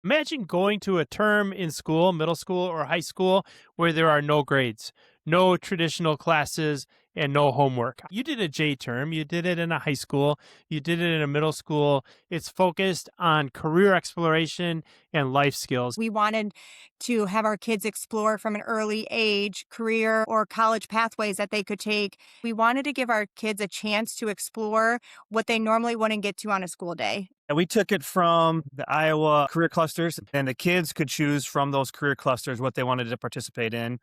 Imagine going to a term in school, middle school or high school, where there are no grades, no traditional classes, and no homework. You did a J term, you did it in a high school, you did it in a middle school. It's focused on career exploration and life skills. We wanted to have our kids explore from an early age career or college pathways that they could take. We wanted to give our kids a chance to explore what they normally wouldn't get to on a school day. And we took it from the Iowa career clusters, and the kids could choose from those career clusters what they wanted to participate in,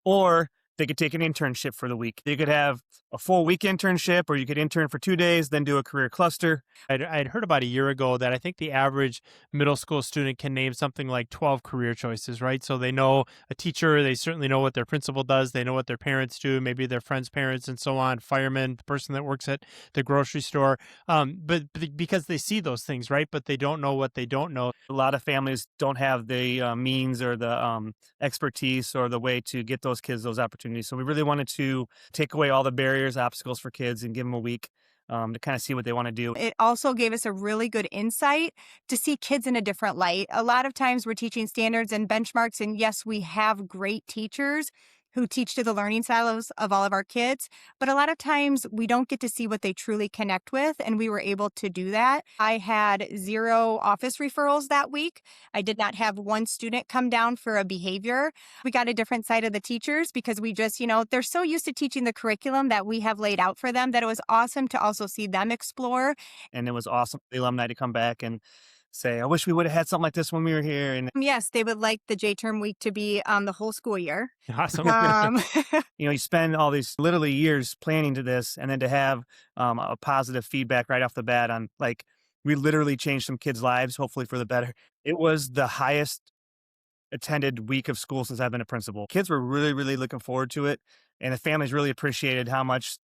or they could take an internship for the week. You could have a full week internship, or you could intern for 2 days, then do a career cluster. I'd heard about a year ago that I think the average middle school student can name something like 12 career choices, right? So they know a teacher, they certainly know what their principal does, they know what their parents do, maybe their friends' parents and so on, firemen, the person that works at the grocery store. But because they see those things, right? But they don't know what they don't know. A lot of families don't have the means or the expertise or the way to get those kids those opportunities. So we really wanted to take away all the barriers, obstacles for kids and give them a week to kind of see what they want to do. It also gave us a really good insight to see kids in a different light. A lot of times we're teaching standards and benchmarks, and yes, we have great teachers who teach to the learning styles of all of our kids. But a lot of times we don't get to see what they truly connect with, and we were able to do that. I had 0 office referrals that week. I did not have one student come down for a behavior. We got a different side of the teachers because we just, they're so used to teaching the curriculum that we have laid out for them that it was awesome to also see them explore. And it was awesome for the alumni to come back and say, I wish we would have had something like this when we were here. And Yes, they would like the J term week to be the whole school year. Awesome. Um, you spend all these literally years planning to this, and then to have a positive feedback right off the bat on, like, we literally changed some kids' lives, hopefully for the better. It was the highest attended week of school since I've been a principal. Kids were really, really looking forward to it, and the families really appreciated how much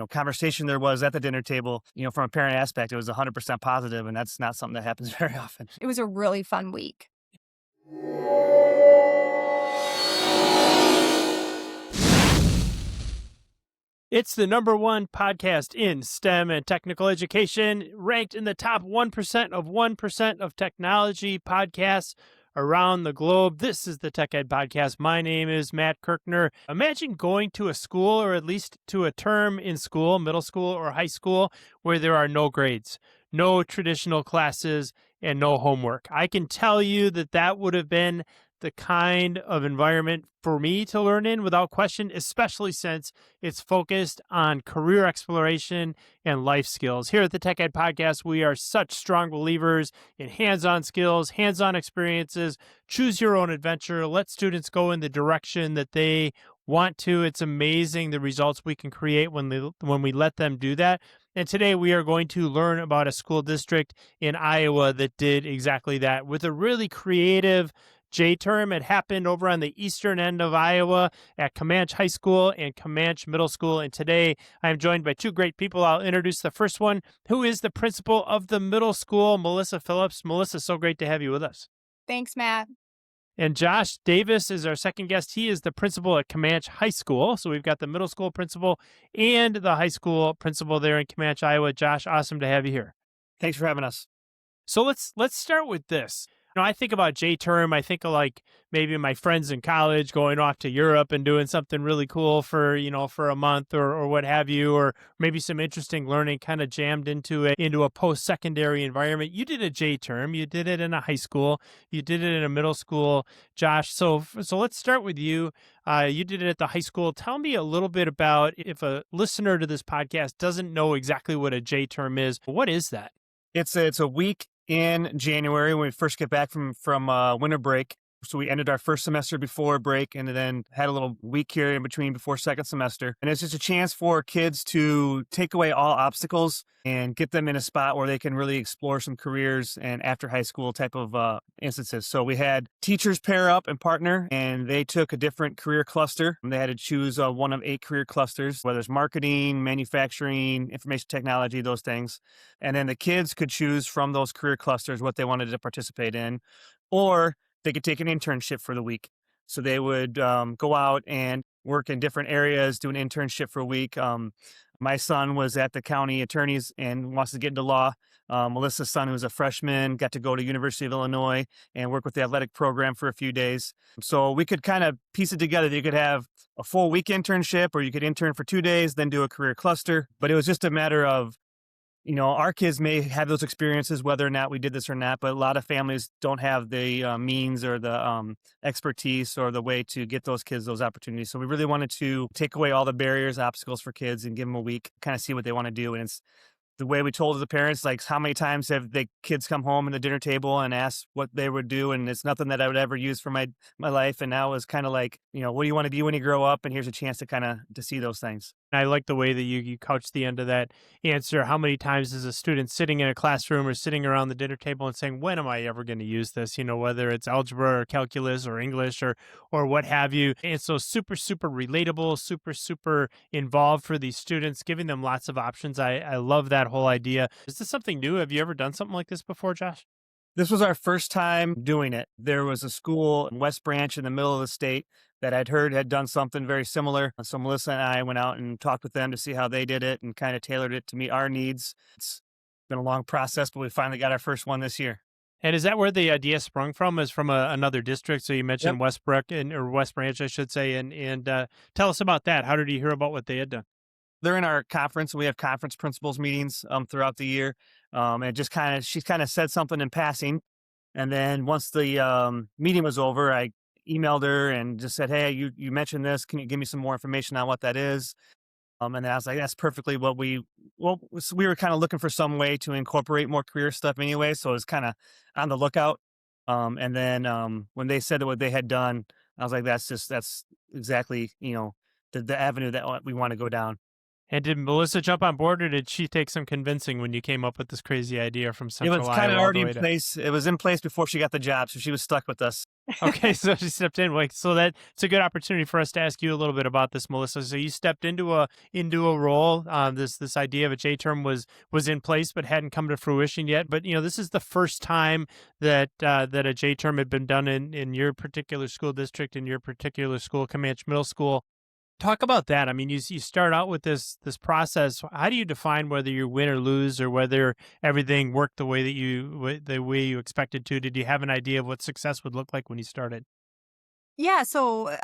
conversation there was at the dinner table. From a parent aspect, it was 100% positive, and that's not something that happens very often. It was a really fun week. It's the #1 podcast in STEM and technical education, ranked in the top 1% of 1% of technology podcasts around the globe. This is the Tech Ed Podcast. My name is Matt Kirchner. Imagine going to a school, or at least to a term in school, middle school or high school, where there are no grades, no traditional classes, and no homework. I can tell you that that would have been the kind of environment for me to learn in without question, especially since it's focused on career exploration and life skills. Here at the Tech Ed Podcast, we are such strong believers in hands-on skills, hands-on experiences. Choose your own adventure. Let students go in the direction that they want to. It's amazing the results we can create when we let them do that. And today we are going to learn about a school district in Iowa that did exactly that with a really creative J term. It happened over on the eastern end of Iowa at Camanche High School and Camanche Middle School. And today I'm joined by 2 great people. I'll introduce the first one, who is the principal of the middle school, Melissa Phillips. Melissa, so great to have you with us. Thanks, Matt. And Josh Davis is our second guest. He is the principal at Camanche High School. So we've got the middle school principal and the high school principal there in Camanche, Iowa. Josh, awesome to have you here. Thanks for having us. So let's start with this. I think about J term. I think of like maybe my friends in college going off to Europe and doing something really cool for a month or what have you, or maybe some interesting learning kind of jammed into a post-secondary environment. You did a J term. You did it in a high school. You did it in a middle school, Josh. So let's start with you. You did it at the high school. Tell me a little bit about, if a listener to this podcast doesn't know exactly what a J term is, what is that? It's a week in January when we first get back from winter break. So we ended our first semester before break and then had a little week here in between before second semester. And it's just a chance for kids to take away all obstacles and get them in a spot where they can really explore some careers and after high school type of instances. So we had teachers pair up and partner, and they took a different career cluster. They had to choose one of 8 career clusters, whether it's marketing, manufacturing, information technology, those things. And then the kids could choose from those career clusters what they wanted to participate in, or they could take an internship for the week. So they would go out and work in different areas, do an internship for a week. My son was at the county attorney's and wants to get into law. Melissa's son, who's a freshman, got to go to University of Illinois and work with the athletic program for a few days. So we could kind of piece it together. You could have a full week internship, or you could intern for 2 days, then do a career cluster. But it was just a matter of, our kids may have those experiences, whether or not we did this or not, but a lot of families don't have the means or the expertise or the way to get those kids those opportunities. So we really wanted to take away all the barriers, obstacles for kids and give them a week, kind of see what they want to do. And it's the way we told the parents, like, how many times have the kids come home in the dinner table and ask what they would do, and it's nothing that I would ever use for my life. And now it's kind of like, what do you want to be when you grow up? And here's a chance to kind of to see those things. I like the way that you couch the end of that answer. How many times is a student sitting in a classroom or sitting around the dinner table and saying, when am I ever going to use this? Whether it's algebra or calculus or English or what have you. And so super, super relatable, super, super involved for these students, giving them lots of options. I love that whole idea. Is this something new? Have you ever done something like this before, Josh? This was our first time doing it. There was a school in West Branch in the middle of the state that I'd heard had done something very similar. So Melissa and I went out and talked with them to see how they did it and kind of tailored it to meet our needs. It's been a long process, but we finally got our first one this year. And is that where the idea sprung from? Is from another district? So you mentioned Yep. Westbrook or West Branch, I should say. And tell us about that. How did you hear about what they had done? They're in our conference. We have conference principals meetings throughout the year. And just she kind of said something in passing. And then once the meeting was over, I emailed her and just said, hey, you mentioned this. Can you give me some more information on what that is? And then I was like, that's perfectly what we were kind of looking for some way to incorporate more career stuff anyway. So it was kind of on the lookout. And then when they said what they had done, I was like, that's exactly, the avenue that we want to go down. And did Melissa jump on board, or did she take some convincing when you came up with this crazy idea from It Central was Iowa kind of all the already in way to- place. It was in place before she got the job, so she was stuck with us. Okay, so she stepped in. Like, so it's a good opportunity for us to ask you a little bit about this, Melissa. So you stepped into a role. This idea of a J term was in place, but hadn't come to fruition yet. But this is the first time that a J term had been done in your particular school district, in your particular school, Camanche Middle School. Talk about that. I mean, you start out with this process. How do you define whether you win or lose, or whether everything worked the way that you expected to? Did you have an idea of what success would look like when you started? Yeah, so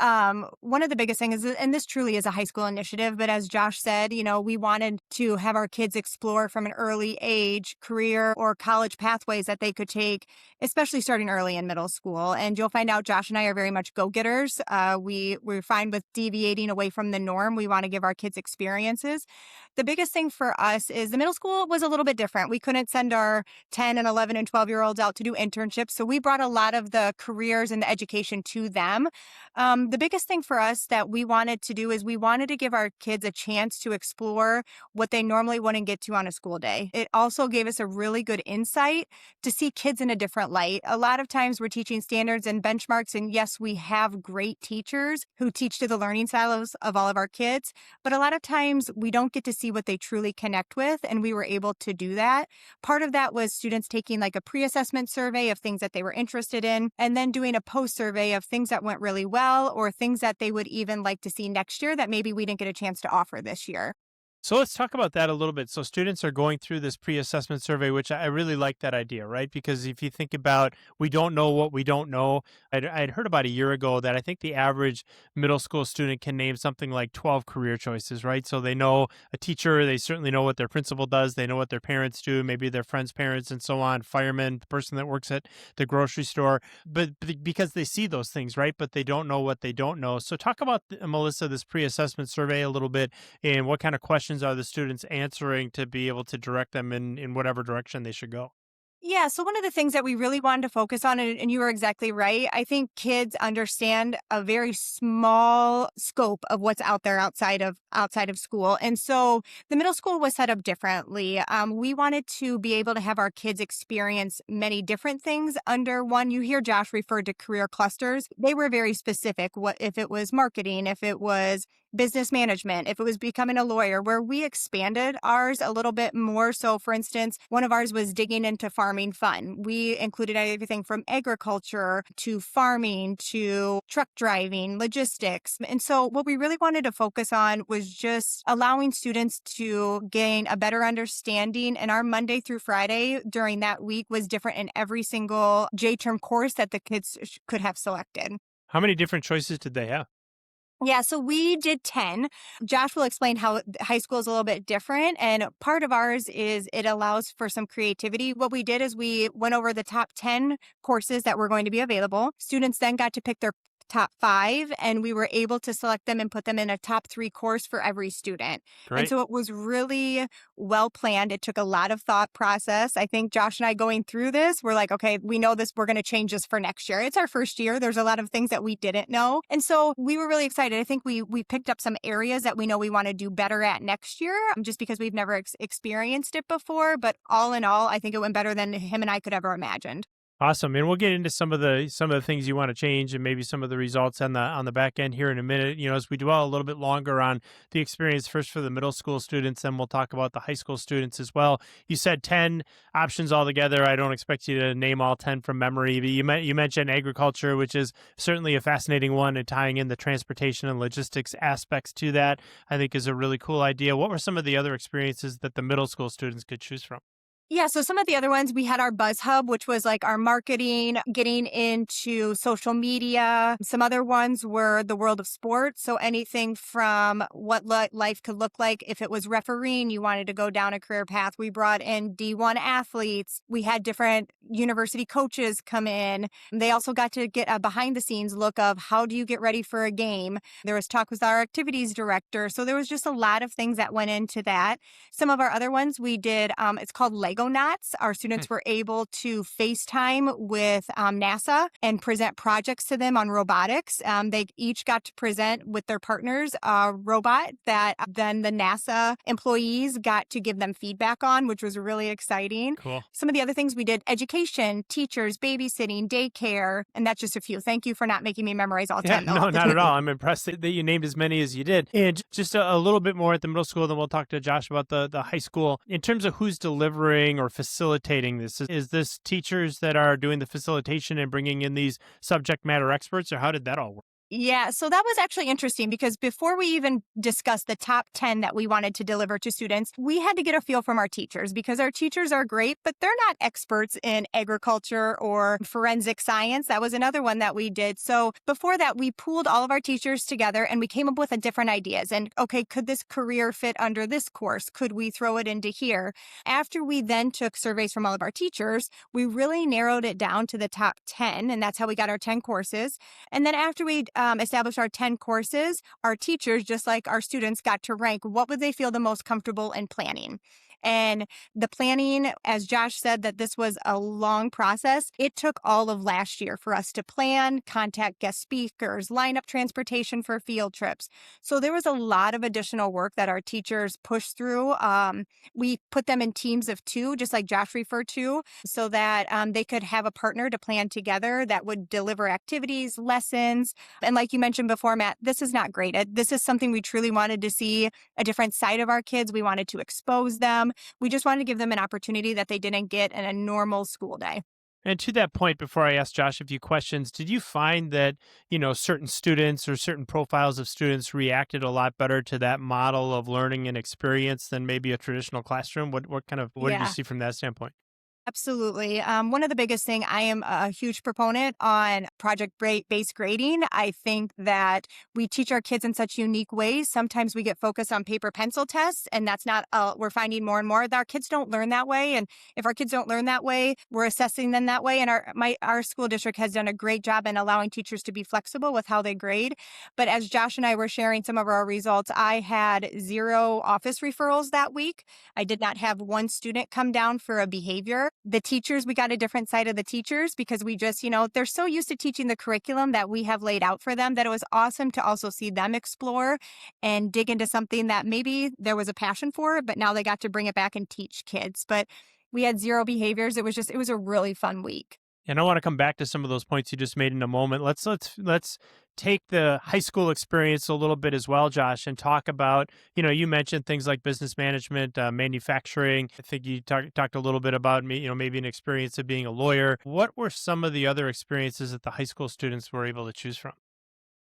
one of the biggest things is, and this truly is a high school initiative, but as Josh said, we wanted to have our kids explore from an early age career or college pathways that they could take, especially starting early in middle school. And you'll find out Josh and I are very much go-getters. We're fine with deviating away from the norm. We want to give our kids experiences. The biggest thing for us is the middle school was a little bit different. We couldn't send our 10 and 11 and 12-year-olds out to do internships. So we brought a lot of the careers and the education to them. The biggest thing for us that we wanted to do is we wanted to give our kids a chance to explore what they normally wouldn't get to on a school day. It also gave us a really good insight to see kids in a different light. A lot of times we're teaching standards and benchmarks, and yes, we have great teachers who teach to the learning silos of all of our kids, but a lot of times we don't get to see what they truly connect with, and we were able to do that. Part of that was students taking like a pre-assessment survey of things that they were interested in, and then doing a post-survey of things that went really well or things that they would even like to see next year that maybe we didn't get a chance to offer this year. So let's talk about that a little bit. So students are going through this pre-assessment survey, which I really like that idea, right? Because if you think about, we don't know what we don't know. I'd heard about a year ago that I think the average middle school student can name something like 12 career choices, right? So they know a teacher, they certainly know what their principal does, they know what their parents do, maybe their friends' parents and so on, firemen, the person that works at the grocery store, but because they see those things, right? But they don't know what they don't know. So talk about, Melissa, this pre-assessment survey a little bit, and what kind of questions are the students answering to be able to direct them in whatever direction they should go? Yeah, so one of the things that we really wanted to focus on, and you were exactly right, I think kids understand a very small scope of what's out there outside of school. And so the middle school was set up differently. We wanted to be able to have our kids experience many different things under one. You hear Josh referred to career clusters. They were very specific. What if it was marketing, if it was business management, if it was becoming a lawyer, where we expanded ours a little bit more. So, for instance, one of ours was digging into farming fun. We included everything from agriculture to farming to truck driving, logistics. And so, what we really wanted to focus on was just allowing students to gain a better understanding. And our Monday through Friday during that week was different in every single J-term course that the kids could have selected. How many different choices did they have? Yeah, so we did 10. Josh will explain how high school is a little bit different. And part of ours is it allows for some creativity. What we did is we went over the top 10 courses that were going to be available. Students then got to pick their top 5, and we were able to select them and put them in a top 3 course for every student. And Great. so it was really well planned. It took a lot of thought process. I think Josh and I going through this, we're like, okay, we know this, we're going to change this for next year. It's our first year. There's a lot of things that we didn't know. And so we were really excited. I think we picked up some areas that we know we want to do better at next year, just because we've never experienced it before. But all in all, I think it went better than him and I could ever imagined. Awesome. And we'll get into some of the things you want to change and maybe some of the results on the back end here in a minute. As we dwell a little bit longer on the experience first for the middle school students, then we'll talk about the high school students as well. You said 10 options altogether. I don't expect you to name all 10 from memory, but you mentioned agriculture, which is certainly a fascinating one, and tying in the transportation and logistics aspects to that, I think is a really cool idea. What were some of the other experiences that the middle school students could choose from? Yeah, so some of the other ones, we had our Buzz Hub, which was like our marketing, getting into social media. Some other ones were the world of sports. So anything from what life could look like. If it was refereeing, you wanted to go down a career path. We brought in D1 athletes. We had different university coaches come in. They also got to get a behind the scenes look of how do you get ready for a game. There was talk with our activities director. So there was just a lot of things that went into that. Some of our other ones we did, it's called Lego Knots. Our students were able to FaceTime with NASA and present projects to them on robotics. They each got to present with their partners a robot that then the NASA employees got to give them feedback on, which was really exciting. Cool. Some of the other things we did, education, teachers, babysitting, daycare, and that's just a few. Thank you for not making me memorize all 10. Yeah, no, not at all. I'm impressed that you named as many as you did. And just a little bit more at the middle school, then we'll talk to Josh about the high school. In terms of who's delivering or facilitating this, is this teachers that are doing the facilitation and bringing in these subject matter experts, or how did that all work? Yeah, so that was actually interesting because before we even discussed the top 10 that we wanted to deliver to students, we had to get a feel from our teachers because our teachers are great, but they're not experts in agriculture or forensic science. That was another one that we did. So before that, we pooled all of our teachers together and we came up with different ideas. And okay, could this career fit under this course? Could we throw it into here? After we then took surveys from all of our teachers, we really narrowed it down to the top 10, and that's how we got our 10 courses. And then after we established our 10 courses, our teachers, just like our students, got to rank what would they feel the most comfortable in planning. And the planning, as Josh said, that this was a long process. It took all of last year for us to plan, contact guest speakers, line up transportation for field trips. So there was a lot of additional work that our teachers pushed through. We put them in teams of 2, just like Josh referred to, so that they could have a partner to plan together that would deliver activities, lessons. And like you mentioned before, Matt, this is not great. This is something we truly wanted to see, a different side of our kids. We wanted to expose them. We just wanted to give them an opportunity that they didn't get in a normal school day. And to that point, before I ask Josh a few questions, did you find that, certain students or certain profiles of students reacted a lot better to that model of learning and experience than maybe a traditional classroom? What did you see from that standpoint? Absolutely. One of the biggest thing, I am a huge proponent on project-based grading. I think that we teach our kids in such unique ways. Sometimes we get focused on paper pencil tests, and that's not, we're finding more and more that our kids don't learn that way. And if our kids don't learn that way, we're assessing them that way. And our school district has done a great job in allowing teachers to be flexible with how they grade. But as Josh and I were sharing some of our results, I had 0 office referrals that week. I did not have one student come down for a behavior. The teachers, we got a different side of the teachers because we just, they're so used to teaching the curriculum that we have laid out for them that it was awesome to also see them explore and dig into something that maybe there was a passion for, but now they got to bring it back and teach kids. But we had 0 behaviors. It was a really fun week. And I want to come back to some of those points you just made in a moment. Let's take the high school experience a little bit as well, Josh, and talk about, you mentioned things like business management, manufacturing. I think you talked a little bit about maybe an experience of being a lawyer. What were some of the other experiences that the high school students were able to choose from?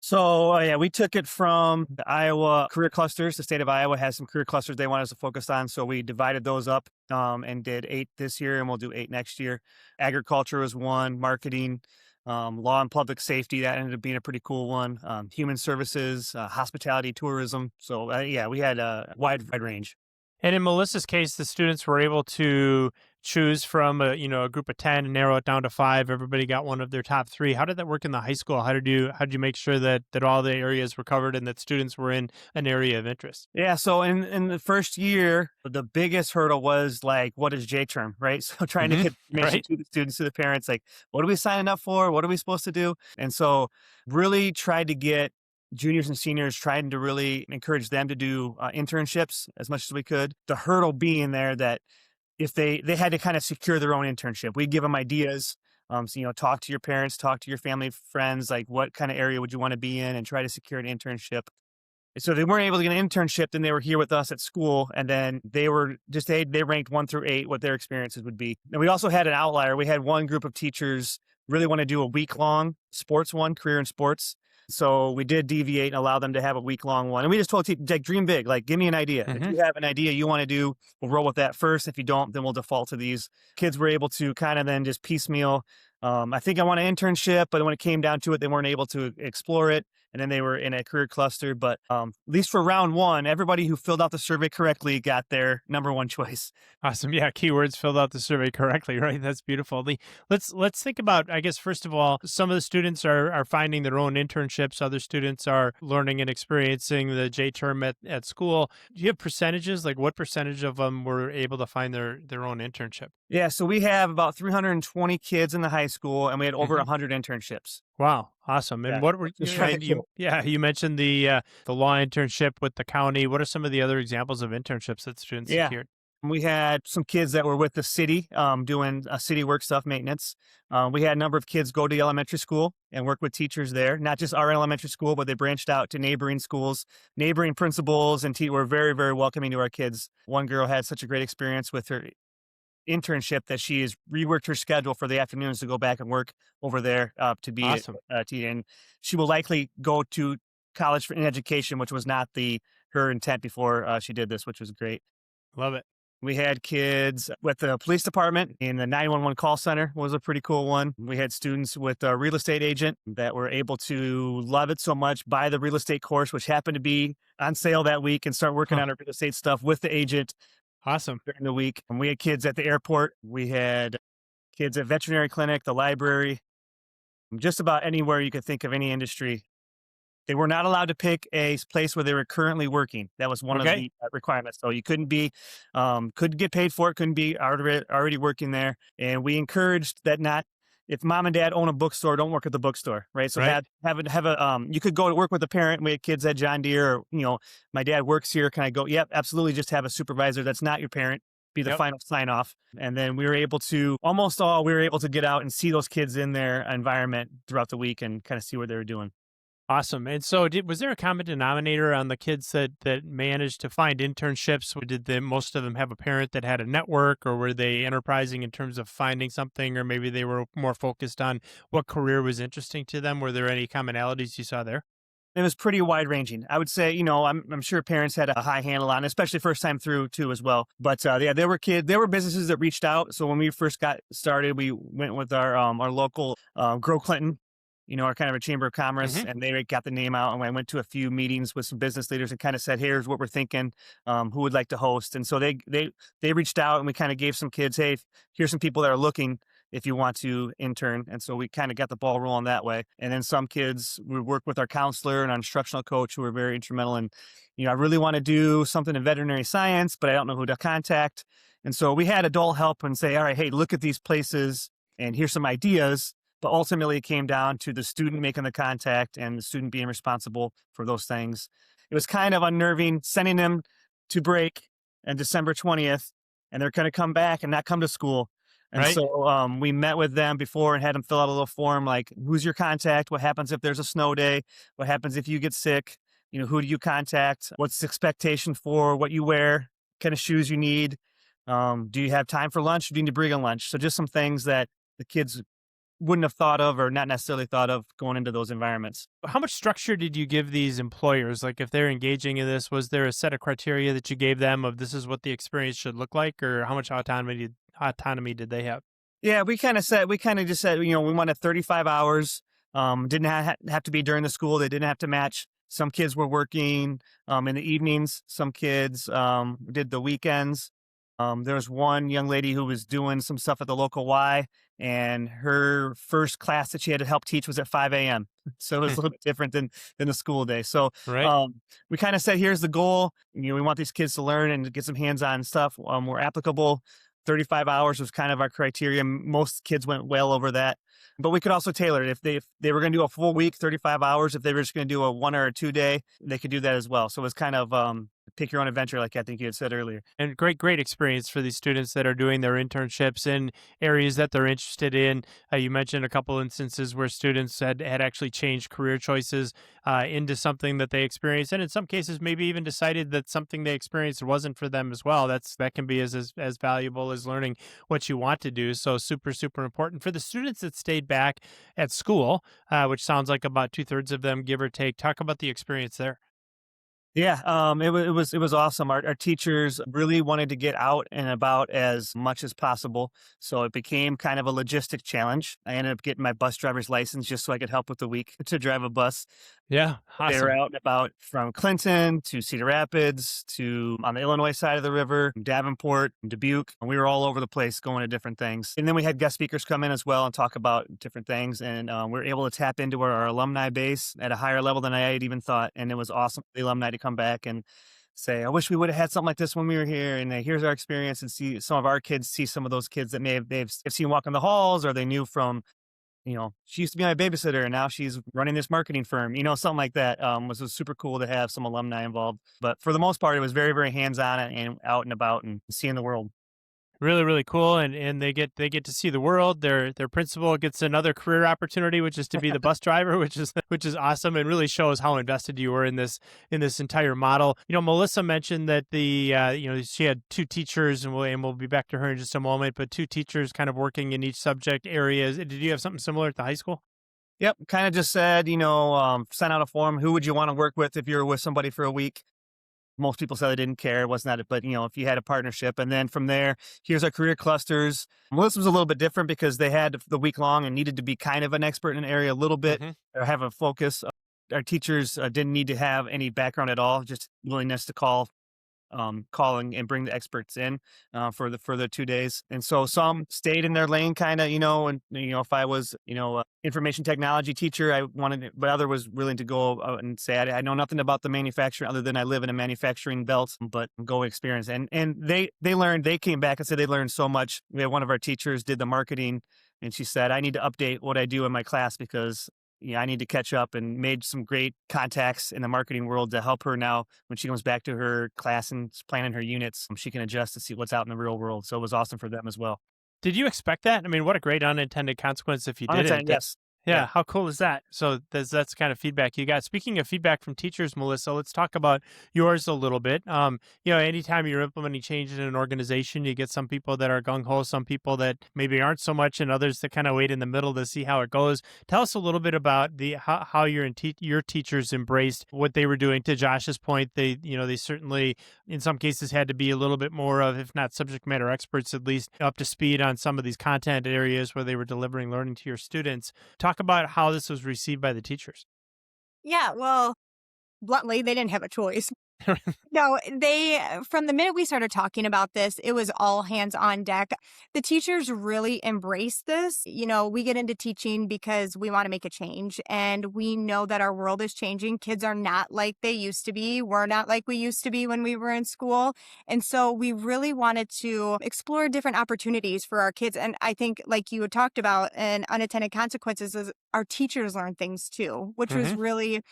So, yeah, we took it from the Iowa career clusters. The state of Iowa has some career clusters they want us to focus on. So we divided those up and did 8 this year, and we'll do 8 next year. Agriculture was one, marketing, law and public safety. That ended up being a pretty cool one. Human services, hospitality, tourism. So, yeah, we had a wide range. And in Melissa's case, the students were able to choose from a group of 10 and narrow it down to 5. Everybody got one of their top 3. How did that work in the high school? How did you make sure that all the areas were covered and that students were in an area of interest? Yeah, so in the first year, the biggest hurdle was like, what is J term, right? So trying to get information Right. to the students, to the parents, like, what are we signing up for? What are we supposed to do? And so really tried to get juniors and seniors, trying to really encourage them to do internships as much as we could. The hurdle being there that if they had to kind of secure their own internship, we'd give them ideas. So, talk to your parents, talk to your family, friends, like what kind of area would you want to be in and try to secure an internship. So if they weren't able to get an internship, then they were here with us at school, and then they were just they ranked 1 through 8 what their experiences would be. And we also had an outlier. We had one group of teachers really want to do a week-long sports one, career in sports. So we did deviate and allow them to have a week-long one. And we just told teachers, like, dream big, like, give me an idea. If you have an idea you want to do, we'll roll with that first. If you don't, then we'll default to these. Kids were able to kind of then just piecemeal. I think I want an internship, but when it came down to it, they weren't able to explore it. And then they were in a career cluster. But at least for round 1, everybody who filled out the survey correctly got their number 1 choice. Awesome. Yeah, keywords filled out the survey correctly, right? That's beautiful. Let's think about, I guess, first of all, some of the students are finding their own internships. Other students are learning and experiencing the J term at school. Do you have percentages? Like, what percentage of them were able to find their own internship? Yeah, so we have about 320 kids in the high school, and we had over 100 internships. Wow, awesome. And Yeah, what were just trying to you mentioned the law internship with the county. What are some of the other examples of internships that students Yeah. secured? We had some kids that were with the city doing city work stuff, maintenance. We had a number of kids go to elementary school and work with teachers there, not just our elementary school, but they branched out to neighboring schools, neighboring principals, and were very, very welcoming to our kids. One girl had such a great experience with her internship that she has reworked her schedule for the afternoons to go back and work over there to be Awesome. and she will likely go to college in education, which was not her intent before she did this, which was great. Love it. We had kids with the police department, and the 911 call center was a pretty cool one. We had students with a real estate agent that were able to love it so much, buy the real estate course, which happened to be on sale that week, and start working on our real estate stuff with the agent Awesome. during the week. And we had kids at the airport. We had kids at veterinary clinic, the library, just about anywhere you could think of, any industry. They were not allowed to pick a place where they were currently working. That was one of the requirements. So you couldn't get paid for it, couldn't be already working there. And we encouraged that not, if mom and dad own a bookstore, don't work at the bookstore, right? So Right. you could go to work with a parent. We had kids at John Deere, or, my dad works here. Can I go? Yep, absolutely. Just have a supervisor that's not your parent be the Yep. final sign off. And then we were able to get out and see those kids in their environment throughout the week and kind of see what they were doing. Awesome. And so was there a common denominator on the kids that managed to find internships? Did most of them have a parent that had a network, or were they enterprising in terms of finding something, or maybe they were more focused on what career was interesting to them? Were there any commonalities you saw there? It was pretty wide ranging. I would say, I'm sure parents had a high handle on it, especially first time through too as well. But yeah, there were businesses that reached out. So when we first got started, we went with our local Grow Clinton, our kind of a chamber of commerce, and they got the name out. And I went to a few meetings with some business leaders and kind of said, here's what we're thinking, who would like to host. And so they reached out, and we kind of gave some kids, hey, here's some people that are looking if you want to intern. And so we kind of got the ball rolling that way. And then some kids, we worked with our counselor and our instructional coach, who were very instrumental in, I really want to do something in veterinary science, but I don't know who to contact. And so we had adult help and say, all right, hey, look at these places and here's some ideas. But ultimately, it came down to the student making the contact and the student being responsible for those things. It was kind of unnerving sending them to break on December 20th, and they're going to come back and not come to school. And Right. so we met with them before and had them fill out a little form like, who's your contact? What happens if there's a snow day? What happens if you get sick? Who do you contact? What's the expectation for what you wear? Kind of shoes you need? Do you have time for lunch? Do you need to bring a lunch? So just some things that the kids wouldn't have thought of or not necessarily thought of going into those environments. How much structure did you give these employers? Like, if they're engaging in this, was there a set of criteria that you gave them of this is what the experience should look like, or how much autonomy did they have? Yeah, we kind of just said, we wanted 35 hours. Didn't have to be during the school. They didn't have to match. Some kids were working in the evenings. Some kids did the weekends. There was one young lady who was doing some stuff at the local Y, and her first class that she had to help teach was at 5 a.m. So it was a little bit different than the school day. So Right. we kind of said, here's the goal. We want these kids to learn and to get some hands-on stuff. We're applicable. 35 hours was kind of our criteria. Most kids went well over that. But we could also tailor it. If they were going to do a full week, 35 hours, if they were just going to do a 1 or a 2 day, they could do that as well. So it was kind of pick your own adventure, like I think you had said earlier. And great experience for these students that are doing their internships in areas that they're interested in. You mentioned a couple instances where students had actually changed career choices into something that they experienced, and in some cases maybe even decided that something they experienced wasn't for them as well. That can be as valuable as learning what you want to do. So super important for the students that stayed back at school, which sounds like about 2/3 of them, give or take. Talk about the experience there. Yeah, it was awesome. Our teachers really wanted to get out and about as much as possible, so it became kind of a logistic challenge. I ended up getting my bus driver's license just so I could help with the week to drive a bus. Yeah, They were awesome. out and about from Clinton to Cedar Rapids to on the Illinois side of the river, Davenport, Dubuque. And we were all over the place going to different things. And then we had guest speakers come in as well and talk about different things. And we were able to tap into our alumni base at a higher level than I had even thought. And it was awesome for the alumni to come back and say, I wish we would have had something like this when we were here. And here's our experience, and see some of our kids, see some of those kids that they've seen walking the halls, or they knew from, she used to be my babysitter and now she's running this marketing firm, something like that. Was super cool to have some alumni involved. But for the most part, it was very, very hands-on and out and about and seeing the world. Really cool, and they get to see the world. Their principal gets another career opportunity, which is to be the bus driver, which is awesome, and really shows how invested you were in this entire model. Melissa mentioned that she had two teachers, and we'll be back to her in just a moment, but two teachers kind of working in each subject areas. Did you have something similar at the high school? Yep. Kind of just said, sent out a form. Who would you want to work with if you were with somebody for a week? Most people said they didn't care. It wasn't that, but if you had a partnership, and then from there, here's our career clusters. Melissa was a little bit different because they had the week long and needed to be kind of an expert in an area a little bit, Mm-hmm. or have a focus. Our teachers didn't need to have any background at all, just willingness to calling and bring the experts in for the 2 days. And so some stayed in their lane kind of, and, if I was, information technology teacher, I wanted, but other was willing to go out and say, I know nothing about the manufacturing other than I live in a manufacturing belt, but go experience. And they learned, they came back and said they learned so much. We had one of our teachers did the marketing, and she said, I need to update what I do in my class because I need to catch up, and made some great contacts in the marketing world to help her now when she comes back to her class and is planning her units. She can adjust to see what's out in the real world. So it was awesome for them as well. Did you expect that? I mean, what a great unintended consequence if you didn't. Yes. Yeah, Yeah. how cool is that? So that's kind of feedback you got. Speaking of feedback from teachers, Melissa, let's talk about yours a little bit. Anytime you're implementing change in an organization, you get some people that are gung ho, some people that maybe aren't so much, and others that kind of wait in the middle to see how it goes. Tell us a little bit about how your teachers embraced what they were doing. To Josh's point, they certainly in some cases had to be a little bit more of, if not subject matter experts, at least up to speed on some of these content areas where they were delivering learning to your students. Talk about how this was received by the teachers. Yeah, well, bluntly, they didn't have a choice. No, from the minute we started talking about this, it was all hands on deck. The teachers really embraced this. We get into teaching because we want to make a change, and we know that our world is changing. Kids are not like they used to be. We're not like we used to be when we were in school. And so we really wanted to explore different opportunities for our kids. And I think, like you had talked about, and unintended consequences is our teachers learn things too, which was really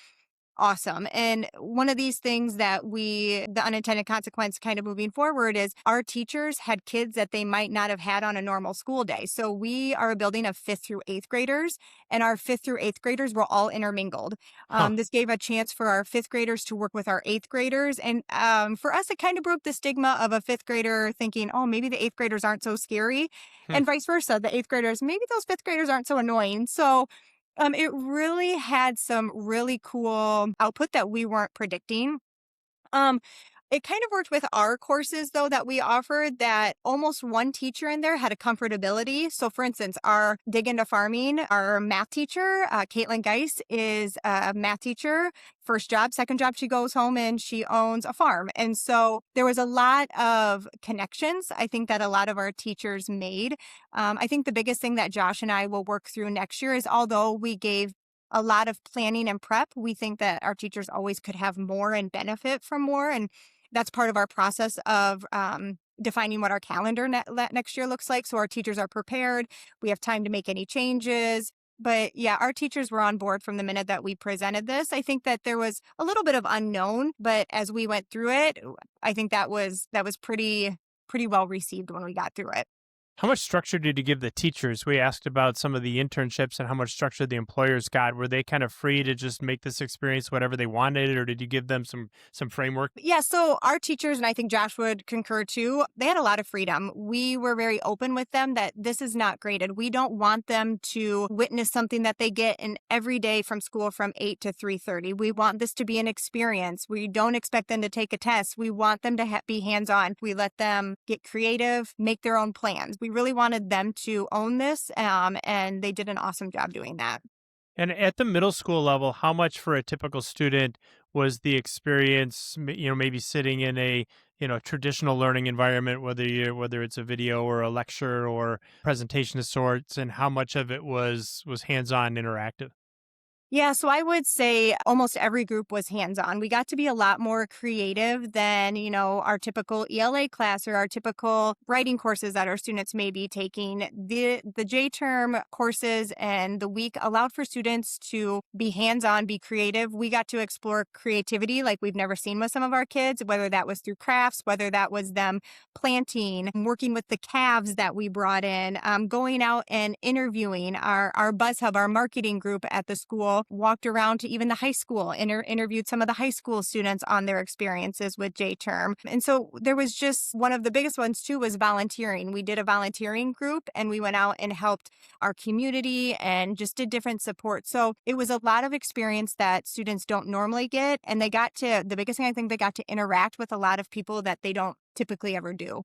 awesome. And one of these things that the unintended consequence kind of moving forward is our teachers had kids that they might not have had on a normal school day. So we are a building of 5th through 8th graders, and our 5th through 8th graders were all intermingled. Huh. This gave a chance for our 5th graders to work with our 8th graders. And for us, it kind of broke the stigma of a 5th grader thinking, oh, maybe the 8th graders aren't so scary, Hmm. and vice versa. The 8th graders, maybe those 5th graders aren't so annoying. So it really had some really cool output that we weren't predicting. Um, it kind of worked with our courses, though, that we offered that almost one teacher in there had a comfortability. So, for instance, our Dig into Farming, our math teacher, Caitlin Geis, is a math teacher. First job, second job, she goes home and she owns a farm. And so there was a lot of connections, I think, that a lot of our teachers made. I think the biggest thing that Josh and I will work through next year is although we gave a lot of planning and prep, we think that our teachers always could have more and benefit from more. And that's part of our process of defining what our calendar next year looks like. So our teachers are prepared. We have time to make any changes. But yeah, our teachers were on board from the minute that we presented this. I think that there was a little bit of unknown, but as we went through it, I think that was pretty well received when we got through it. How much structure did you give the teachers? We asked about some of the internships and how much structure the employers got. Were they kind of free to just make this experience whatever they wanted, or did you give them some framework? Yeah, so our teachers, and I think Josh would concur too, they had a lot of freedom. We were very open with them that this is not graded. We don't want them to witness something that they get in every day from school from 8 to 3:30. We want this to be an experience. We don't expect them to take a test. We want them to be hands-on. We let them get creative, make their own plans. We really wanted them to own this, and they did an awesome job doing that. And at the middle school level, how much for a typical student was the experience, maybe sitting in a, traditional learning environment, whether it's a video or a lecture or presentation of sorts, and how much of it was hands-on interactive? Yeah, so I would say almost every group was hands-on. We got to be a lot more creative than, our typical ELA class or our typical writing courses that our students may be taking. The J-term courses and the week allowed for students to be hands-on, be creative. We got to explore creativity like we've never seen with some of our kids, whether that was through crafts, whether that was them planting, working with the calves that we brought in, going out and interviewing our Buzz Hub, our marketing group at the school walked around to even the high school, interviewed some of the high school students on their experiences with J-term. And so there was just one of the biggest ones too was volunteering. We did a volunteering group and we went out and helped our community and just did different support. So it was a lot of experience that students don't normally get. And the biggest thing I think they got to interact with a lot of people that they don't typically ever do.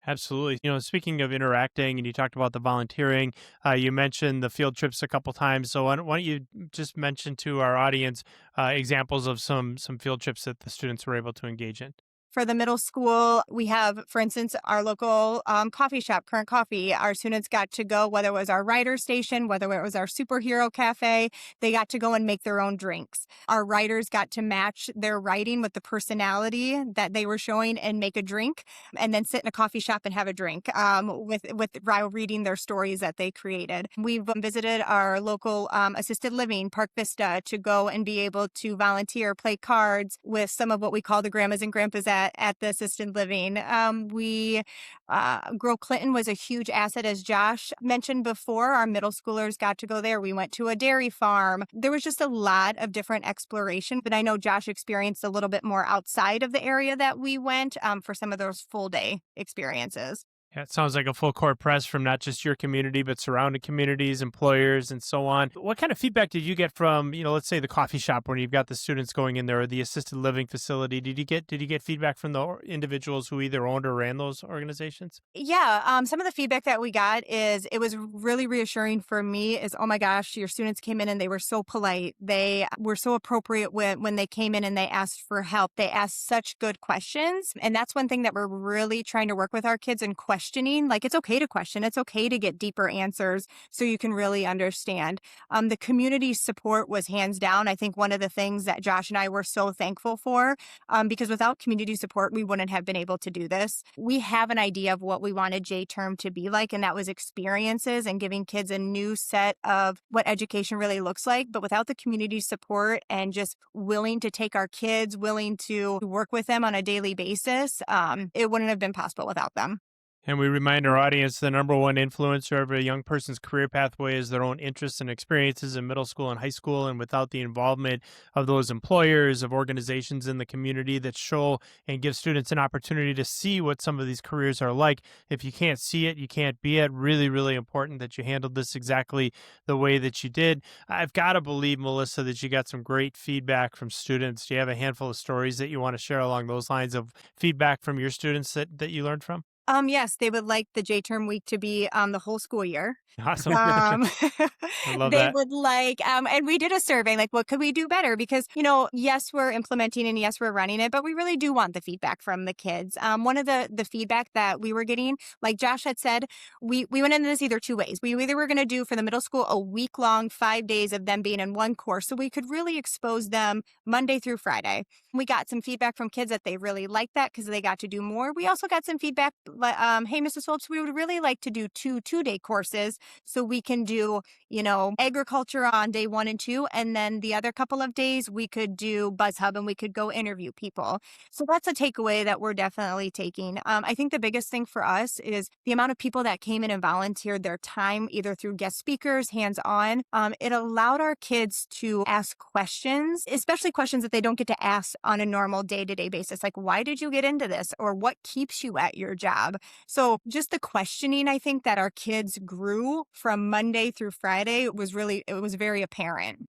Absolutely. Speaking of interacting, and you talked about the volunteering, you mentioned the field trips a couple times. So why don't you just mention to our audience examples of some field trips that the students were able to engage in? For the middle school, we have, for instance, our local coffee shop, Current Coffee. Our students got to go, whether it was our writer station, whether it was our superhero cafe, they got to go and make their own drinks. Our writers got to match their writing with the personality that they were showing and make a drink, and then sit in a coffee shop and have a drink while reading their stories that they created. We've visited our local assisted living, Park Vista, to go and be able to volunteer, play cards with some of what we call the grandmas and grandpas at the assisted living. Grow Clinton was a huge asset, as Josh mentioned before. Our middle schoolers got to go there. We went to a dairy farm. There was just a lot of different exploration, but I know Josh experienced a little bit more outside of the area that we went for some of those full day experiences. Yeah, it sounds like a full court press from not just your community, but surrounding communities, employers, and so on. What kind of feedback did you get from, let's say the coffee shop when you've got the students going in there, or the assisted living facility? Did you get feedback from the individuals who either owned or ran those organizations? Yeah, some of the feedback that we got is it was really reassuring for me is, oh my gosh, your students came in and they were so polite. They were so appropriate when they came in and they asked for help. They asked such good questions. And that's one thing that we're really trying to work with our kids and question questioning. Like, it's okay to question. It's okay to get deeper answers so you can really understand. The community support was hands down, I think, one of the things that Josh and I were so thankful for, because without community support, we wouldn't have been able to do this. We have an idea of what we wanted J-term to be like, and that was experiences and giving kids a new set of what education really looks like. But without the community support and just willing to take our kids, willing to work with them on a daily basis, it wouldn't have been possible without them. And we remind our audience the number one influencer of a young person's career pathway is their own interests and experiences in middle school and high school. And without the involvement of those employers, of organizations in the community that show and give students an opportunity to see what some of these careers are like, if you can't see it, you can't be it. Really, really important that you handled this exactly the way that you did. I've got to believe, Melissa, that you got some great feedback from students. Do you have a handful of stories that you want to share along those lines of feedback from your students that you learned from? Yes, they would like the J-term week to be the whole school year. Awesome. Um, I love they that. would like, and we did a survey, like, what could we do better? Because, yes, we're implementing and yes, we're running it, but we really do want the feedback from the kids. One of the feedback that we were getting, like Josh had said, we went into this either two ways. We either were going to do for the middle school a week long, 5 days of them being in one course, so we could really expose them Monday through Friday. We got some feedback from kids that they really liked that because they got to do more. We also got some feedback, hey, Mrs. Phillips, we would really like to do two-day courses so we can do, agriculture on day 1 and 2. And then the other couple of days we could do Buzz Hub and we could go interview people. So that's a takeaway that we're definitely taking. I think the biggest thing for us is the amount of people that came in and volunteered their time, either through guest speakers, hands-on. It allowed our kids to ask questions, especially questions that they don't get to ask on a normal day-to-day basis. Like, why did you get into this? Or what keeps you at your job? So just the questioning, I think, that our kids grew from Monday through Friday it was very apparent.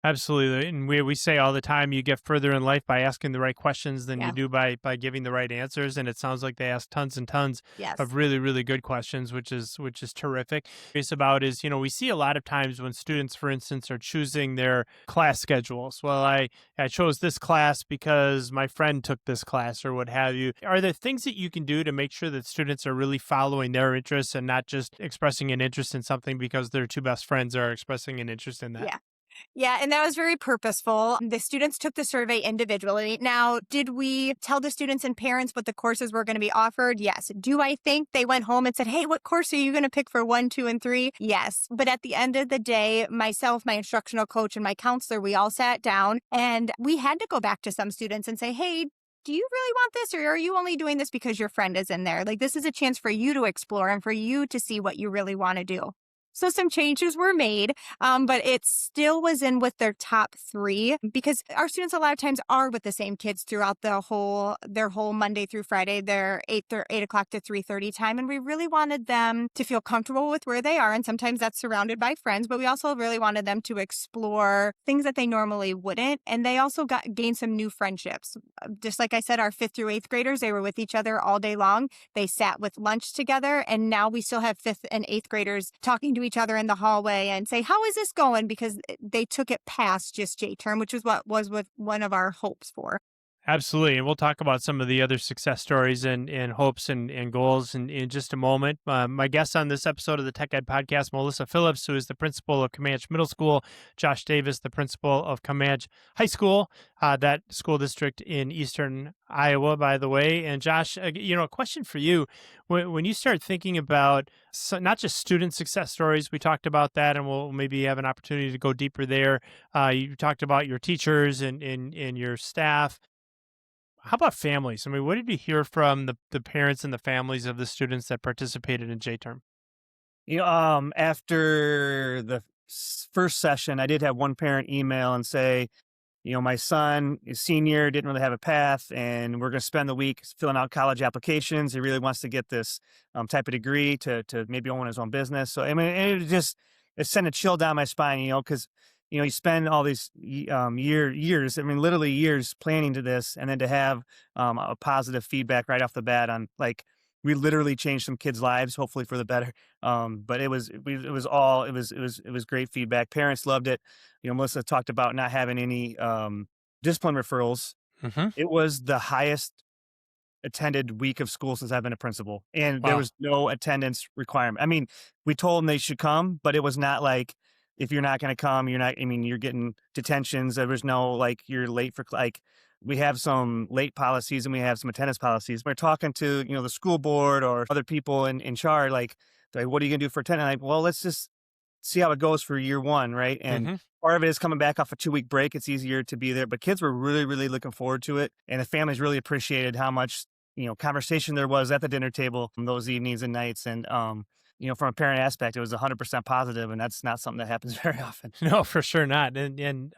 Absolutely. And we say all the time, you get further in life by asking the right questions than you Yeah. do by giving the right answers. And it sounds like they asked tons and tons Yes. of really, really good questions, which is terrific. Curious about is, we see a lot of times when students, for instance, are choosing their class schedules. Well, I chose this class because my friend took this class or what have you. Are there things that you can do to make sure that students are really following their interests and not just expressing an interest in something because their two best friends are expressing an interest in that? Yeah. Yeah, and that was very purposeful. The students took the survey individually. Now, did we tell the students and parents what the courses were going to be offered? Yes. Do I think they went home and said, hey, what course are you going to pick for 1, 2, and 3? Yes. But at the end of the day, myself, my instructional coach, and my counselor, we all sat down and we had to go back to some students and say, hey, do you really want this, or are you only doing this because your friend is in there? Like, this is a chance for you to explore and for you to see what you really want to do. So some changes were made, but it still was in with their top 3 because our students a lot of times are with the same kids throughout their whole Monday through Friday, their 8 o'clock to 3:30 time. And we really wanted them to feel comfortable with where they are. And sometimes that's surrounded by friends, but we also really wanted them to explore things that they normally wouldn't. And they also gained some new friendships. Just like I said, our 5th through 8th graders, they were with each other all day long. They sat with lunch together. And now we still have 5th and 8th graders talking to each other in the hallway and say, how is this going? Because they took it past just J-term, which is what was one of our hopes for. Absolutely. And we'll talk about some of the other success stories and hopes and goals in just a moment. My guest on this episode of the Tech Ed Podcast, Melissa Phillips, who is the principal of Camanche Middle School, Josh Davis, the principal of Camanche High School, that school district in eastern Iowa, by the way. And Josh, a question for you. When you start thinking about not just student success stories, we talked about that, and we'll maybe have an opportunity to go deeper there. You talked about your teachers and your staff. How about families? I mean, what did you hear from the parents and the families of the students that participated in J-term? After the first session, I did have one parent email and say, my son is senior, didn't really have a path, and we're going to spend the week filling out college applications. He really wants to get this type of degree to maybe own his own business. So, I mean, it sent a chill down my spine, because, you spend all these years, I mean, literally years planning to this, and then to have a positive feedback right off the bat on, like, we literally changed some kids' lives, hopefully for the better. But it was great feedback. Parents loved it. Melissa talked about not having any discipline referrals. Mm-hmm. It was the highest attended week of school since I've been a principal, and there Wow. was no attendance requirement. I mean, we told them they should come, but it was not like, if you're not going to come, you're not. I mean, you're getting detentions. There was no like you're late for like. We have some late policies and we have some attendance policies. We're talking to the school board or other people in charge. Like, they're like, what are you going to do for attendance? Like, well, let's just see how it goes for year one, right? And Hmm. part of it is coming back off a 2-week break. It's easier to be there, but kids were really, really looking forward to it, and the families really appreciated how much conversation there was at the dinner table those evenings and nights. And from a parent aspect, it was 100% positive, and that's not something that happens very often. No, for sure not. It's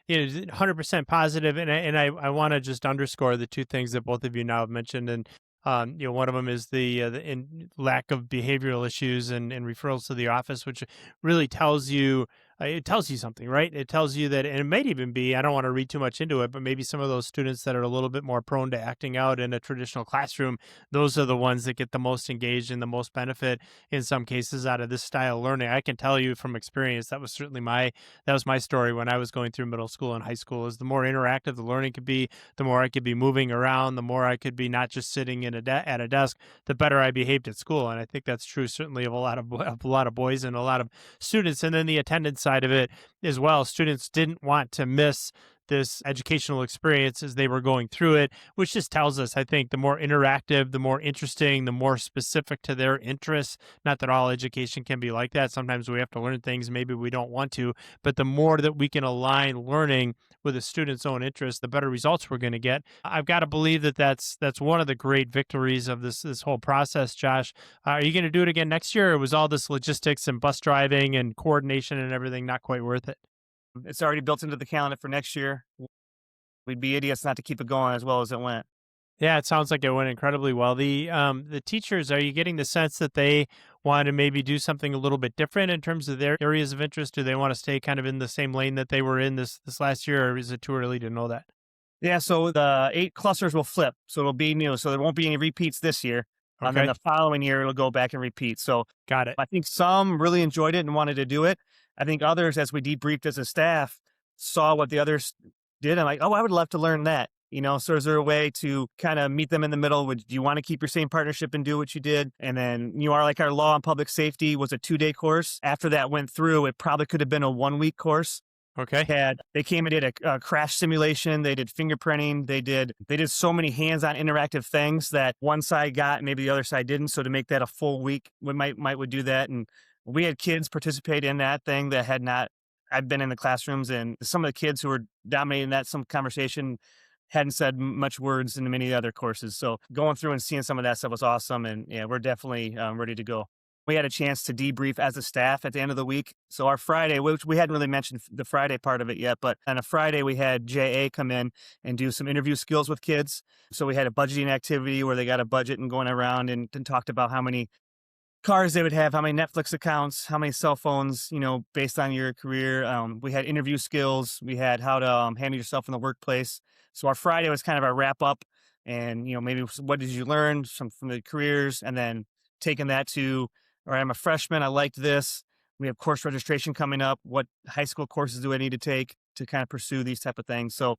100% positive. And I want to just underscore the two things that both of you now have mentioned. And one of them is the lack of behavioral issues and referrals to the office, which really tells you. It tells you something, right? It tells you that, and it might even be, I don't want to read too much into it, but maybe some of those students that are a little bit more prone to acting out in a traditional classroom, those are the ones that get the most engaged and the most benefit in some cases out of this style of learning. I can tell you from experience, that was my story when I was going through middle school and high school. Is the more interactive the learning could be, the more I could be moving around, the more I could be not just sitting at a desk, the better I behaved at school. And I think that's true certainly of a lot of boys and a lot of students. And then the attendance side of it as well. Students didn't want to miss this educational experience as they were going through it, which just tells us, I think, the more interactive, the more interesting, the more specific to their interests. Not that all education can be like that. Sometimes we have to learn things maybe we don't want to, but the more that we can align learning with a student's own interests, the better results we're going to get. I've got to believe that that's one of the great victories of this whole process. Josh, are you going to do it again next year, or was all this logistics and bus driving and coordination and everything not quite worth it? It's already built into the calendar for next year. We'd be idiots not to keep it going as well as it went. Yeah, it sounds like it went incredibly well. The teachers, are you getting the sense that they want to maybe do something a little bit different in terms of their areas of interest? Do they want to stay kind of in the same lane that they were in this last year, or is it too early to know that? Yeah, so the 8 clusters will flip. So it'll be new. So there won't be any repeats this year. And then Okay, the following year, it'll go back and repeat. So got it. I think some really enjoyed it and wanted to do it. I think others, as we debriefed as a staff, saw what the others did. And like, oh, I would love to learn that. So is there a way to kind of meet them in the middle? Do you want to keep your same partnership and do what you did? And then our law and public safety was a 2-day course. After that went through, it probably could have been a 1-week course. Okay, They came and did a crash simulation. They did fingerprinting. They did so many hands-on interactive things that one side got and maybe the other side didn't. So to make that a full week, we would do that. And we had kids participate in that thing that had not. I've been in the classrooms, and some of the kids who were dominating some conversation hadn't said much words in many other courses. So going through and seeing some of that stuff was awesome. And yeah, we're definitely ready to go. We had a chance to debrief as a staff at the end of the week. So our Friday, which we hadn't really mentioned the Friday part of it yet, but on a Friday we had JA come in and do some interview skills with kids. So we had a budgeting activity where they got a budget and going around and talked about how many cars they would have, how many Netflix accounts, how many cell phones, based on your career. We had interview skills. We had how to handle yourself in the workplace. So our Friday was kind of our wrap up, and maybe what did you learn from the careers, and then taking that to, all right, I'm a freshman, I liked this. We have course registration coming up. What high school courses do I need to take to kind of pursue these type of things? So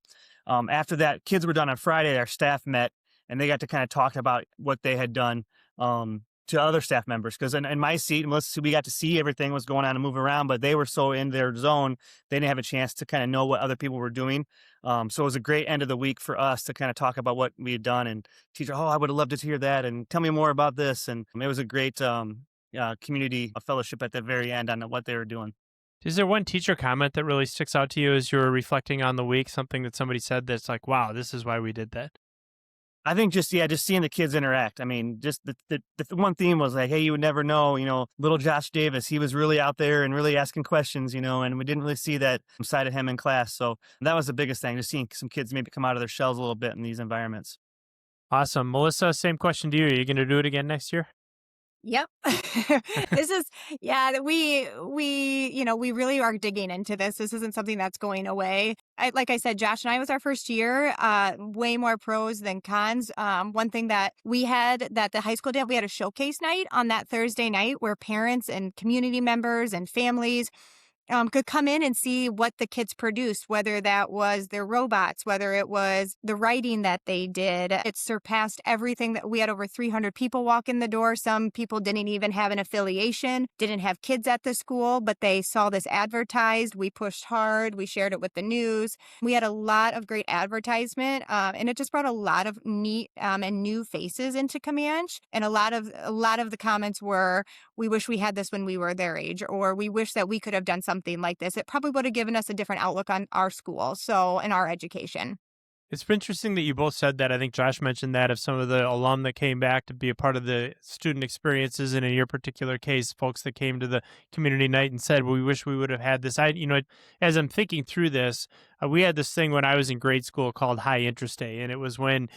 after that, kids were done on Friday. Our staff met and they got to kind of talk about what they had done to other staff members. Because in my seat, we got to see everything was going on and move around, but they were so in their zone, they didn't have a chance to kind of know what other people were doing. So it was a great end of the week for us to kind of talk about what we had done and teacher, oh, I would have loved to hear that and tell me more about this. And it was a great community fellowship at the very end on what they were doing. Is there one teacher comment that really sticks out to you as you're reflecting on the week? Something that somebody said that's like, wow, this is why we did that. I think just seeing the kids interact. I mean, just the one theme was like, hey, you would never know, little Josh Davis, he was really out there and really asking questions, and we didn't really see that side of him in class. So that was the biggest thing, just seeing some kids maybe come out of their shells a little bit in these environments. Awesome. Melissa, same question to you. Are you going to do it again next year? Yep. This is, yeah, we really are digging into this. This isn't something that's going away. Like I said, Josh and I, was our first year, way more pros than cons. One thing that we had that the high school did, we had a showcase night on that Thursday night where parents and community members and families could come in and see what the kids produced, whether that was their robots, whether it was the writing that they did. It surpassed everything that we had. Over 300 people walk in the door. Some people didn't even have an affiliation, didn't have kids at the school, but they saw this advertised. We pushed hard. We shared it with the news. We had a lot of great advertisement, and it just brought a lot of neat and new faces into Camanche. And a lot of the comments were, "We wish we had this when we were their age," or "We wish that we could have done something like this." It probably would have given us a different outlook on our school, and our education. It's interesting that you both said that. I think Josh mentioned that of some of the alum that came back to be a part of the student experiences, and in your particular case, folks that came to the community night and said, "We wish we would have had this." As I'm thinking through this, we had this thing when I was in grade school called High Interest Day, and it was when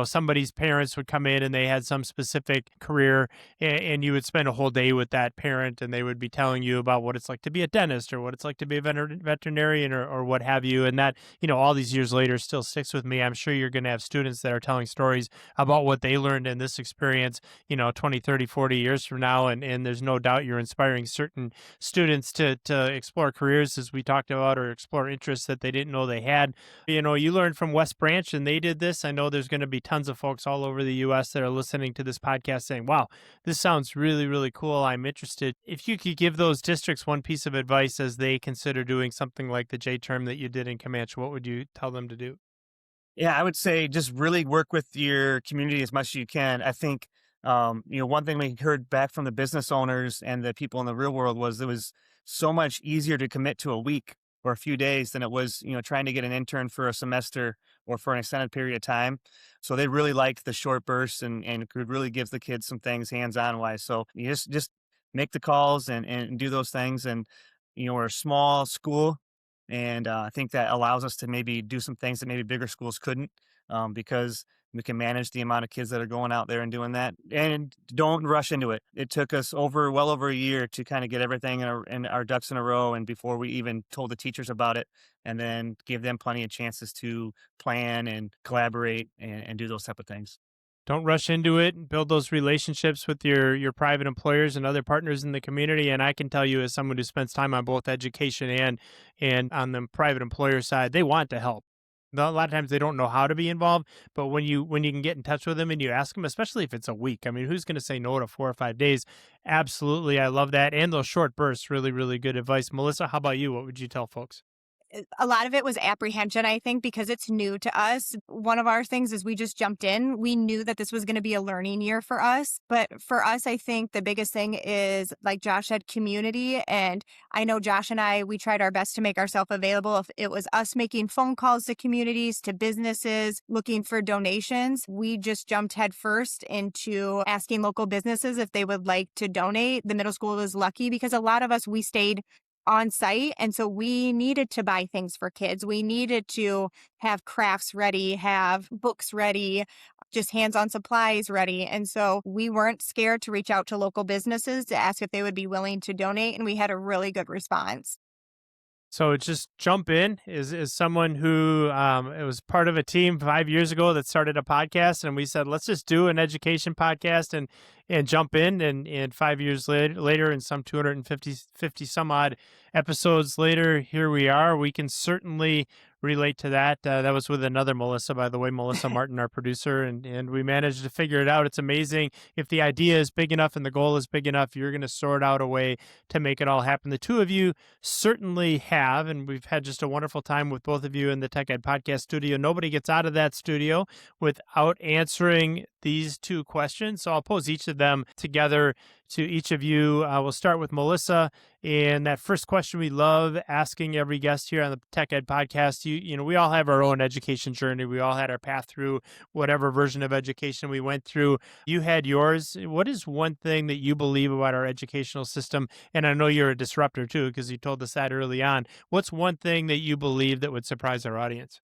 somebody's parents would come in and they had some specific career, and you would spend a whole day with that parent, and they would be telling you about what it's like to be a dentist or what it's like to be a veterinarian or what have you, and that all these years later still sticks with me. I'm sure you're going to have students that are telling stories about what they learned in this experience, 20, 30, 40 years from now. And there's no doubt you're inspiring certain students to explore careers, as we talked about, or explore interests that they didn't know they had. You learned from West Branch and they did this. I know there's going to be tons of folks all over the U.S. that are listening to this podcast saying, "Wow, this sounds really, really cool. I'm interested." If you could give those districts one piece of advice as they consider doing something like the J term that you did in Comanche, what would you tell them to do? Yeah, I would say just really work with your community as much as you can. I think, one thing we heard back from the business owners and the people in the real world was it was so much easier to commit to a week or a few days than it was, trying to get an intern for a semester or for an extended period of time. So they really liked the short bursts and could really give the kids some things hands-on wise. So you just make the calls and do those things. And, we're a small school. And I think that allows us to maybe do some things that maybe bigger schools couldn't, because we can manage the amount of kids that are going out there and doing that. And don't rush into it. It took us well over a year to kind of get everything in our ducks in a row, and before we even told the teachers about it, and then give them plenty of chances to plan and collaborate and do those type of things. Don't rush into it. Build those relationships with your private employers and other partners in the community. And I can tell you, as someone who spends time on both education and on the private employer side, they want to help. A lot of times they don't know how to be involved, but when you can get in touch with them and you ask them, especially if it's a week, I mean, who's going to say no to 4 or 5 days? Absolutely, I love that, and those short bursts, really, really good advice. Melissa, how about you? What would you tell folks? A lot of it was apprehension, I think, because it's new to us. One of our things is we just jumped in. We knew that this was going to be a learning year for us. But for us, I think the biggest thing is, like Josh said, community. And I know Josh and we tried our best to make ourselves available. If it was us making phone calls to communities, to businesses, looking for donations, we just jumped headfirst into asking local businesses if they would like to donate. The middle school was lucky because a lot of us, we stayed on site. And so we needed to buy things for kids. We needed to have crafts ready, have books ready, just hands-on supplies ready. And so we weren't scared to reach out to local businesses to ask if they would be willing to donate. And we had a really good response. So just jump in is someone who it was part of a team 5 years ago that started a podcast, and we said, let's just do an education podcast and jump in. And 5 years later, and some 250 some odd episodes later, here we are. We can certainly relate to that. That was with another Melissa, by the way, Melissa Martin, our producer, and we managed to figure it out. It's amazing. If the idea is big enough and the goal is big enough, you're going to sort out a way to make it all happen. The two of you certainly have, and we've had just a wonderful time with both of you in the Tech Ed Podcast studio. Nobody gets out of that studio without answering these two questions. So I'll pose each of them together to each of you. We'll start with Melissa. And that first question we love asking every guest here on the Tech Ed Podcast. We all have our own education journey. We all had our path through whatever version of education we went through. You had yours. What is one thing that you believe about our educational system? And I know you're a disruptor too, because you told us that early on. What's one thing that you believe that would surprise our audience?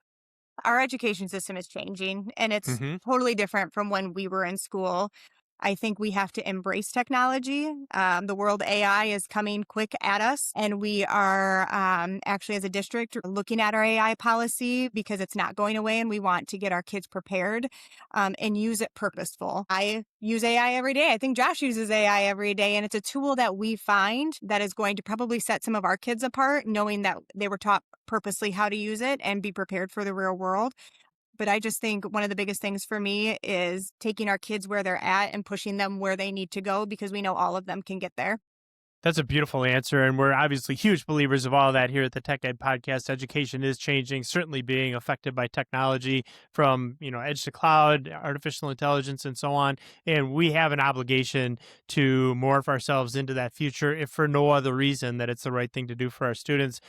Our education system is changing, and it's Mm-hmm. totally different from when we were in school. I think we have to embrace technology. The world AI is coming quick at us, and we are actually, as a district, looking at our AI policy because it's not going away, and we want to get our kids prepared and use it purposeful. I use AI every day. I think Josh uses AI every day, and it's a tool that we find that is going to probably set some of our kids apart, knowing that they were taught purposely how to use it and be prepared for the real world. But I just think one of the biggest things for me is taking our kids where they're at and pushing them where they need to go, because we know all of them can get there. That's a beautiful answer. And we're obviously huge believers of all that here at the Tech Ed Podcast. Education is changing, certainly being affected by technology from, edge to cloud, artificial intelligence, and so on. And we have an obligation to morph ourselves into that future, if for no other reason that it's the right thing to do for our students.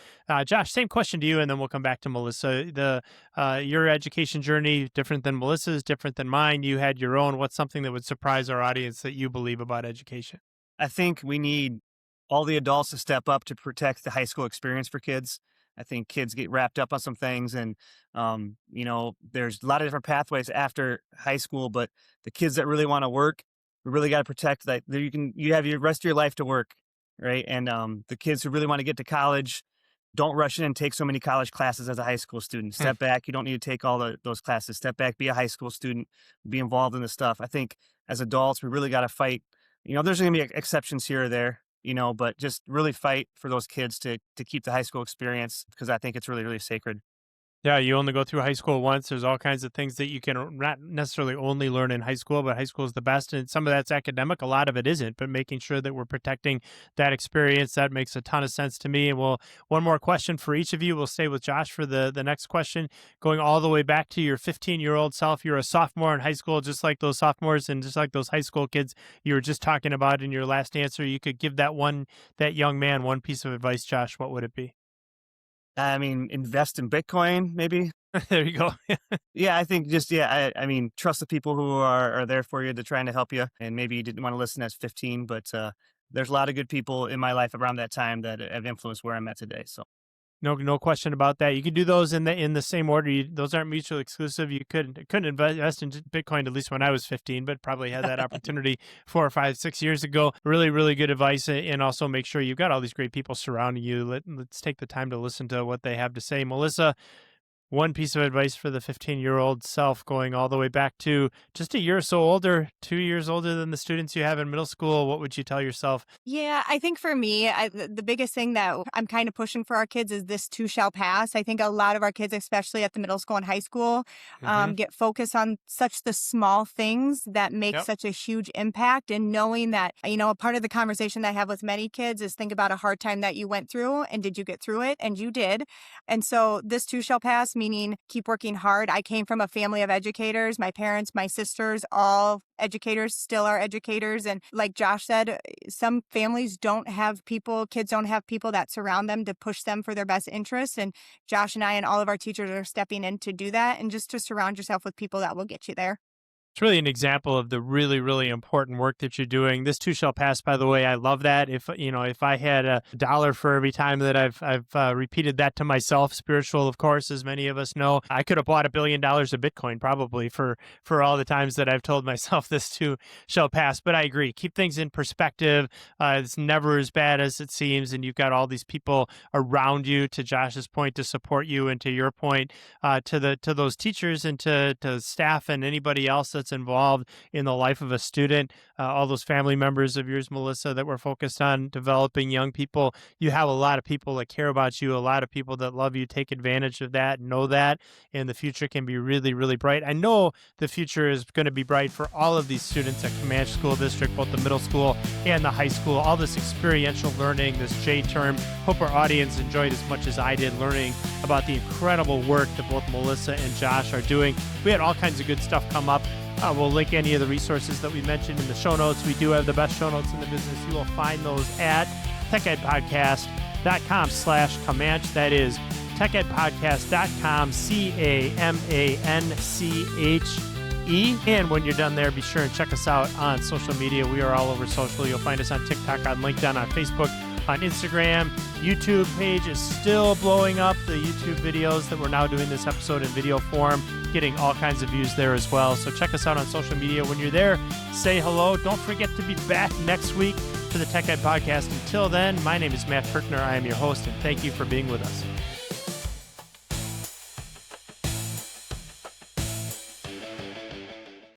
Josh, same question to you, and then we'll come back to Melissa. Your education journey, different than Melissa's, different than mine. You had your own. What's something that would surprise our audience that you believe about education? I think we need all the adults to step up to protect the high school experience for kids. I think kids get wrapped up on some things, and there's a lot of different pathways after high school. But the kids that really want to work, we really got to protect that. You have your rest of your life to work, right? And the kids who really want to get to college, don't rush in and take so many college classes as a high school student. Step back. You don't need to take all those classes. Step back. Be a high school student. Be involved in the stuff. I think as adults, we really got to fight. There's going to be exceptions here or there. But just really fight for those kids to keep the high school experience, because I think it's really, really sacred. Yeah, you only go through high school once. There's all kinds of things that you can not necessarily only learn in high school, but high school is the best. And some of that's academic. A lot of it isn't, but making sure that we're protecting that experience, that makes a ton of sense to me. And one more question for each of you. We'll stay with Josh for the next question. Going all the way back to your 15-year-old self, you're a sophomore in high school, just like those sophomores and just like those high school kids you were just talking about in your last answer. You could give that young man one piece of advice, Josh. What would it be? Invest in Bitcoin, maybe. There you go. Yeah, I think trust the people who are there for you, to trying to help you. And maybe you didn't want to listen as 15, but there's a lot of good people in my life around that time that have influenced where I'm at today. So. No question about that. You could do those in the same order. Those aren't mutually exclusive. You couldn't invest in Bitcoin, at least when I was 15, but probably had that opportunity 4 or 5, 6 years ago. Really, really good advice. And also make sure you've got all these great people surrounding you. Let's take the time to listen to what they have to say. Melissa, one piece of advice for the 15-year-old self, going all the way back to just a year or so older, 2 years older than the students you have in middle school. What would you tell yourself? Yeah, I think for me, the biggest thing that I'm kind of pushing for our kids is this too shall pass. I think a lot of our kids, especially at the middle school and high school, get focused on such the small things that make such a huge impact. And knowing that, a part of the conversation that I have with many kids is think about a hard time that you went through, and did you get through it? And you did. And so this too shall pass, meaning keep working hard. I came from a family of educators. My parents, my sisters, all educators, still are educators. And like Josh said, some families kids don't have people that surround them to push them for their best interests. And Josh and I and all of our teachers are stepping in to do that, and just to surround yourself with people that will get you there. It's really an example of the really, really important work that you're doing. This too shall pass, by the way. I love that. If I had $1 for every time that I've repeated that to myself, spiritual, of course, as many of us know, I could have bought $1 billion of Bitcoin probably for all the times that I've told myself this too shall pass. But I agree. Keep things in perspective. It's never as bad as it seems. And you've got all these people around you, to Josh's point, to support you, and to your point, to those teachers and to staff and anybody else that's involved in the life of a student, all those family members of yours, Melissa, that we're focused on developing young people. You have a lot of people that care about you, a lot of people that love you. Take advantage of that, know that, and the future can be really, really bright. I know the future is going to be bright for all of these students at Camanche School District, both the middle school and the high school. All this experiential learning, this J term. Hope our audience enjoyed as much as I did learning about the incredible work that both Melissa and Josh are doing. We had all kinds of good stuff come up. We'll link any of the resources that we mentioned in the show notes. We do have the best show notes in the business. You will find those at techedpodcast.com/Camanche. That is techedpodcast.com, CAMANCHE. And when you're done there, be sure and check us out on social media. We are all over social. You'll find us on TikTok, on LinkedIn, on Facebook, on Instagram. YouTube page is still blowing up. The YouTube videos that we're now doing this episode in video form, getting all kinds of views there as well. So check us out on social media. When you're there, say hello. Don't forget to be back next week for the Tech Ed Podcast. Until then, my name is Matt Kirchner. I am your host, and thank you for being with us.